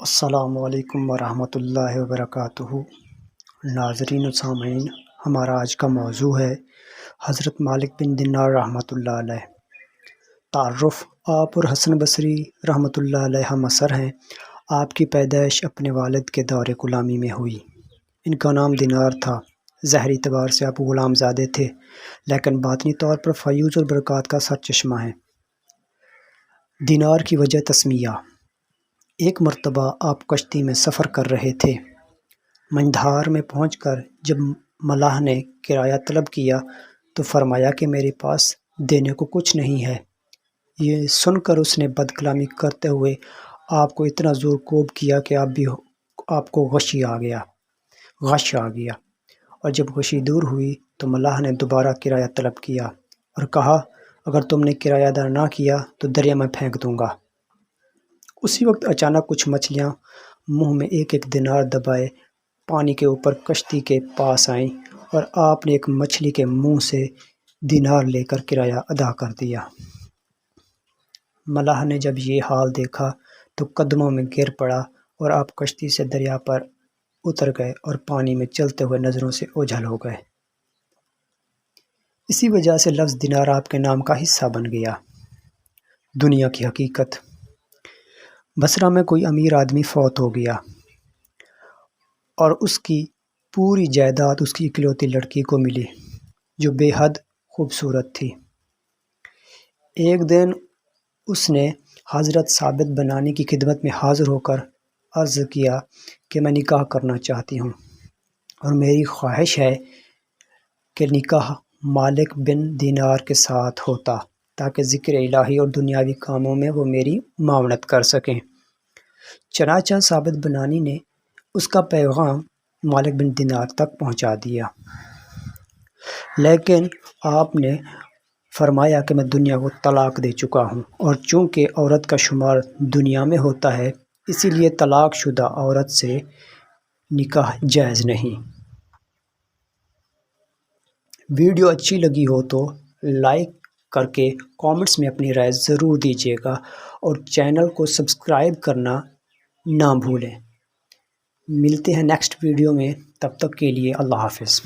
السلام علیکم ورحمۃ اللہ وبرکاتہ۔ ناظرین و سامعین، ہمارا آج کا موضوع ہے حضرت مالک بن دینار رحمۃ اللہ علیہ۔ تعارف: آپ اور حسن بصری رحمۃ اللہ علیہ ہم عصر ہیں۔ آپ کی پیدائش اپنے والد کے دور غلامی میں ہوئی۔ ان کا نام دینار تھا۔ ظاہری اعتبار سے آپ غلام زادے تھے، لیکن باطنی طور پر فیوض اور برکات کا سرچشمہ ہیں۔ دینار کی وجہ تسمیہ: ایک مرتبہ آپ کشتی میں سفر کر رہے تھے۔ منجھدار میں پہنچ کر جب ملاح نے کرایہ طلب کیا تو فرمایا کہ میرے پاس دینے کو کچھ نہیں ہے۔ یہ سن کر اس نے بد کلامی کرتے ہوئے آپ کو اتنا زور کوب کیا کہ آپ کو غش آ گیا، اور جب غشی دور ہوئی تو ملاح نے دوبارہ کرایہ طلب کیا اور کہا، اگر تم نے کرایہ ادا نہ کیا تو دریا میں پھینک دوں گا۔ اسی وقت اچانک کچھ مچھلیاں منہ میں ایک ایک دینار دبائے پانی کے اوپر کشتی کے پاس آئیں، اور آپ نے ایک مچھلی کے منہ سے دینار لے کر کرایہ ادا کر دیا۔ ملاح نے جب یہ حال دیکھا تو قدموں میں گر پڑا اور آپ کشتی سے دریا پر اتر گئے اور پانی میں چلتے ہوئے نظروں سے اوجھل ہو گئے۔ اسی وجہ سے لفظ دینار آپ کے نام کا حصہ بن گیا۔ دنیا کی حقیقت: بصرہ میں کوئی امیر آدمی فوت ہو گیا اور اس کی پوری جائیداد اس کی اکلوتی لڑکی کو ملی جو بے حد خوبصورت تھی۔ ایک دن اس نے حضرت ثابت بنانی کی خدمت میں حاضر ہو کر عرض کیا کہ میں نکاح کرنا چاہتی ہوں، اور میری خواہش ہے کہ نکاح مالک بن دینار کے ساتھ ہوتا تاکہ ذکر الہی اور دنیاوی کاموں میں وہ میری معاونت کر سکیں۔ چنانچہ ثابت بنانی نے اس کا پیغام مالک بن دینار تک پہنچا دیا، لیکن آپ نے فرمایا کہ میں دنیا کو طلاق دے چکا ہوں، اور چونکہ عورت کا شمار دنیا میں ہوتا ہے اسی لیے طلاق شدہ عورت سے نکاح جائز نہیں۔ ویڈیو اچھی لگی ہو تو لائک کر کے کامنٹس میں اپنی رائے ضرور دیجیے گا، اور چینل کو سبسکرائب کرنا نہ بھولیں۔ ملتے ہیں نیکسٹ ویڈیو میں، تب تک کے لیے اللہ حافظ۔